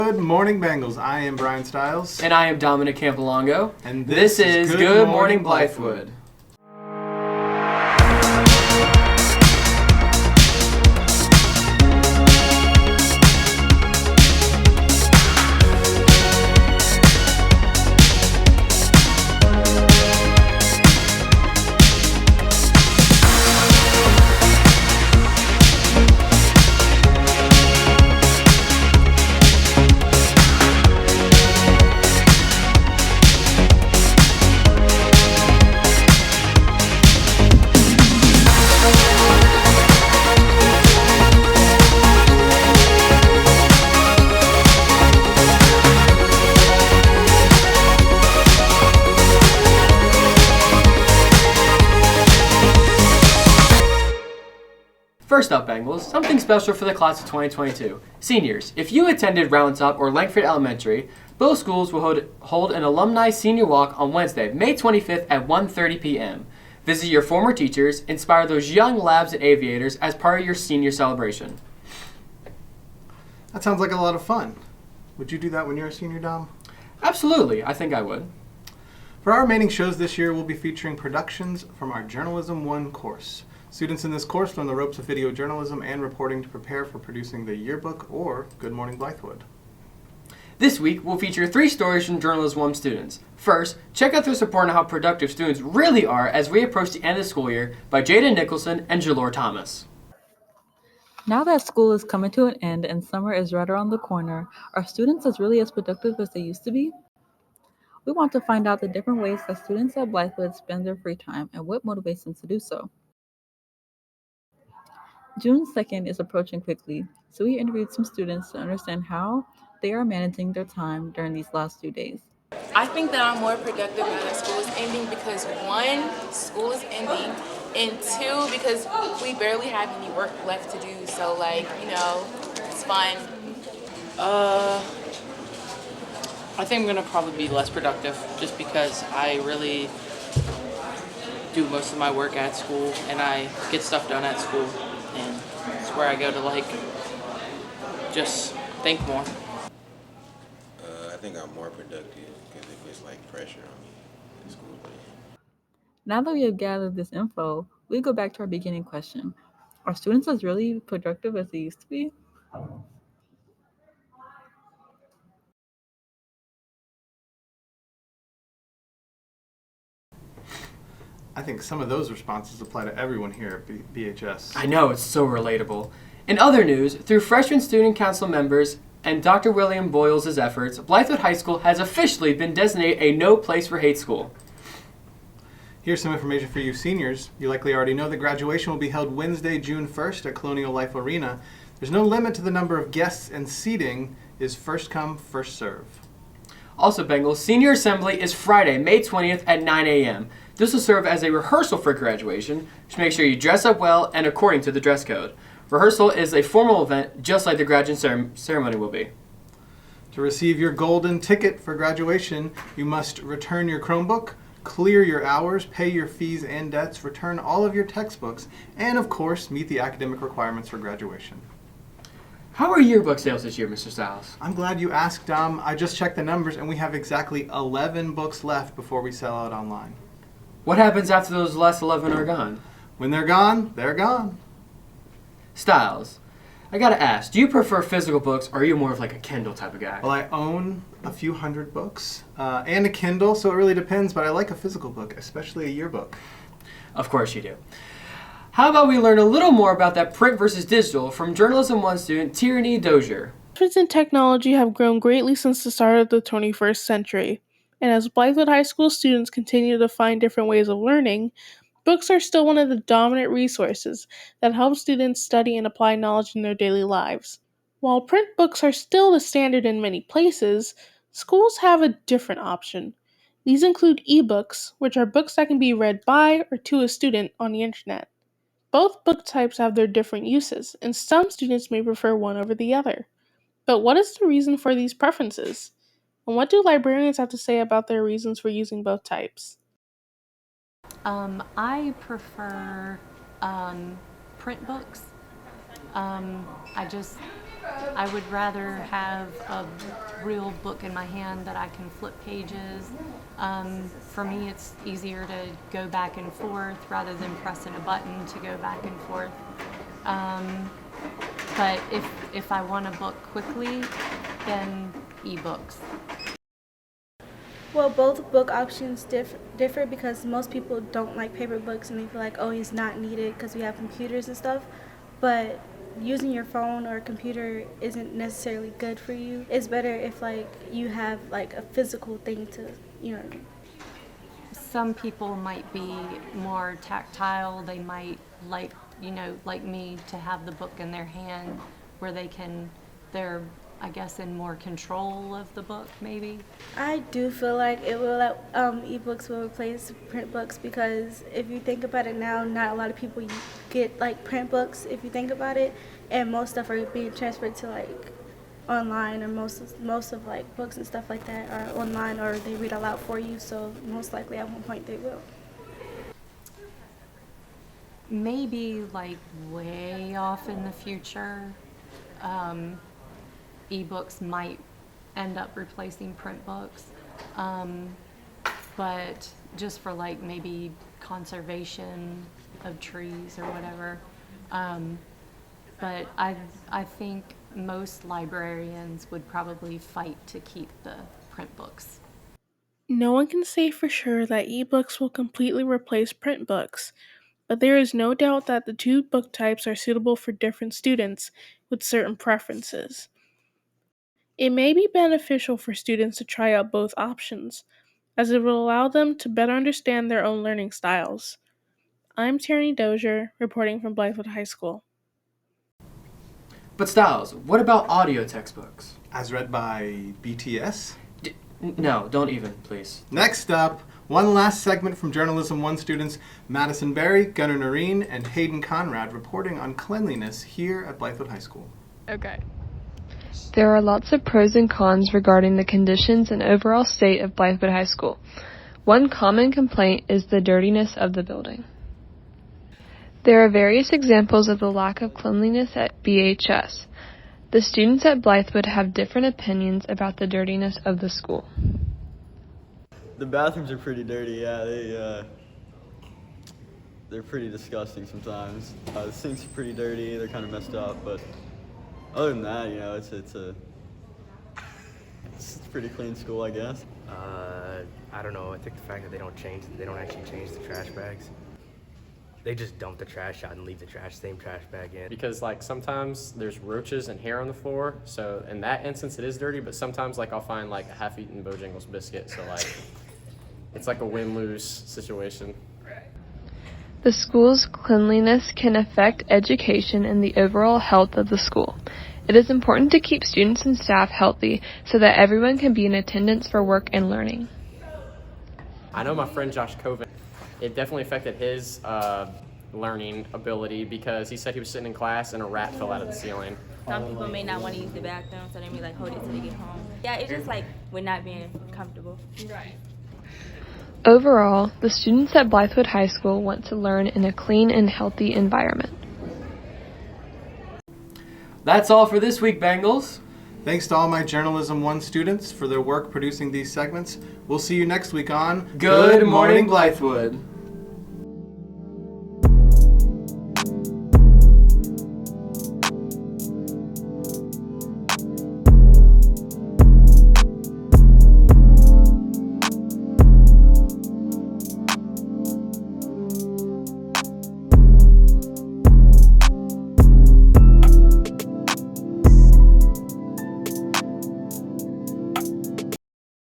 Good morning, Bengals. I am Brian Stiles. And I am Dominic Campolongo. And this is Good Morning Blythewood. First up, Bengals, something special for the class of 2022. Seniors, if you attended Round Top or Langford Elementary, both schools will hold an alumni senior walk on Wednesday, May 25th at 1:30 p.m. Visit your former teachers, inspire those young labs and aviators as part of your senior celebration. That sounds like a lot of fun. Would you do that when you're a senior, Dom? Absolutely, I think I would. For our remaining shows this year, we'll be featuring productions from our Journalism 1 course. Students in this course learn the ropes of video journalism and reporting to prepare for producing the yearbook or Good Morning Blythewood. This week, we'll feature 3 stories from Journalism 1 students. First, check out this report on how productive students really are as we approach the end of the school year by Jada Nicholson and Jalore Thomas. Now that school is coming to an end and summer is right around the corner, are students really as productive as they used to be? We want to find out the different ways that students at Blythewood spend their free time and what motivates them to do so. June 2nd is approaching quickly, so we interviewed some students to understand how they are managing their time during these last 2 days. I think that I'm more productive now that school is ending because 1, school is ending, and 2, because we barely have any work left to do. So it's fun. I think I'm gonna probably be less productive just because I really do most of my work at school and I get stuff done at school, and it's where I go to just think more. I think I'm more productive because it puts pressure on me in school. Now that we have gathered this info, we go back to our beginning question. Are students as really productive as they used to be? I think some of those responses apply to everyone here at BHS. I know, it's so relatable. In other news, through freshman student council members and Dr. William Boyles' efforts, Blythewood High School has officially been designated a no place for hate school. Here's some information for you seniors. You likely already know that graduation will be held Wednesday, June 1st at Colonial Life Arena. There's no limit to the number of guests, and seating is first come, first serve. Also, Bengals, Senior Assembly is Friday, May 20th at 9 a.m. This will serve as a rehearsal for graduation, so make sure you dress up well and according to the dress code. Rehearsal is a formal event, just like the graduation ceremony will be. To receive your golden ticket for graduation, you must return your Chromebook, clear your hours, pay your fees and debts, return all of your textbooks, and of course, meet the academic requirements for graduation. How are yearbook sales this year, Mr. Stiles? I'm glad you asked, Dom. I just checked the numbers and we have exactly 11 books left before we sell out online. What happens after those last 11 are gone? When they're gone, they're gone. Stiles, I gotta ask, do you prefer physical books or are you more of a Kindle type of guy? Well, I own a few hundred books and a Kindle, so it really depends, but I like a physical book, especially a yearbook. Of course you do. How about we learn a little more about that print versus digital from Journalism 1 student Tierney Dozier. Advancements in technology have grown greatly since the start of the 21st century, and as Blythewood High School students continue to find different ways of learning, books are still one of the dominant resources that help students study and apply knowledge in their daily lives. While print books are still the standard in many places, schools have a different option. These include ebooks, which are books that can be read by or to a student on the internet. Both book types have their different uses, and some students may prefer one over the other. But what is the reason for these preferences? And what do librarians have to say about their reasons for using both types? I prefer print books. I just I would rather have a real book in my hand that I can flip pages. For me, it's easier to go back and forth rather than pressing a button to go back and forth. But if I want a book quickly, then ebooks. Well, both book options differ because most people don't like paper books and they feel like, oh, it's not needed because we have computers and stuff. But using your phone or computer isn't necessarily good for you. It's better if like you have like a physical thing to, you know. Some people might be more tactile. They might like, like me, to have the book in their hand where they're I guess in more control of the book, maybe. I do feel like ebooks will replace print books because if you think about it now, not a lot of people get like print books if you think about it, and most stuff are being transferred to like online, or most of like books and stuff like that are online, or they read aloud for you. So most likely at one point they will. Maybe like way off in the future. Ebooks might end up replacing print books, but just for like maybe conservation of trees or whatever. But I think most librarians would probably fight to keep the print books. No one can say for sure that ebooks will completely replace print books, but there is no doubt that the two book types are suitable for different students with certain preferences. It may be beneficial for students to try out both options, as it will allow them to better understand their own learning styles. I'm Tierney Dozier, reporting from Blythewood High School. But Stiles, what about audio textbooks? As read by BTS? No, don't even, please. Next up, one last segment from Journalism 1 students Madison Berry, Gunnar Noreen, and Hayden Conrad reporting on cleanliness here at Blythewood High School. Okay. There are lots of pros and cons regarding the conditions and overall state of Blythewood High School. One common complaint is the dirtiness of the building. There are various examples of the lack of cleanliness at BHS. The students at Blythewood have different opinions about the dirtiness of the school. The bathrooms are pretty dirty, yeah. They're pretty disgusting sometimes. The sinks are pretty dirty, they're kind of messed up, but other than that, it's a pretty clean school, I guess. I don't know. I think the fact that they don't actually change the trash bags. They just dump the trash out and leave the same trash bag in. Because like sometimes there's roaches and hair on the floor, so in that instance it is dirty, but sometimes like I'll find like a half-eaten Bojangles biscuit, so like it's like a win-lose situation. The school's cleanliness can affect education and the overall health of the school. It is important to keep students and staff healthy so that everyone can be in attendance for work and learning. I know my friend Josh Coven, it definitely affected his learning ability because he said he was sitting in class and a rat fell out of the ceiling. Some people may not want to use the bathroom, so they may like hold it till they get home. Yeah, it's just like we're not being comfortable. Right. Overall, the students at Blythewood High School want to learn in a clean and healthy environment. That's all for this week, Bengals. Thanks to all my Journalism 1 students for their work producing these segments. We'll see you next week on Good Morning Blythewood.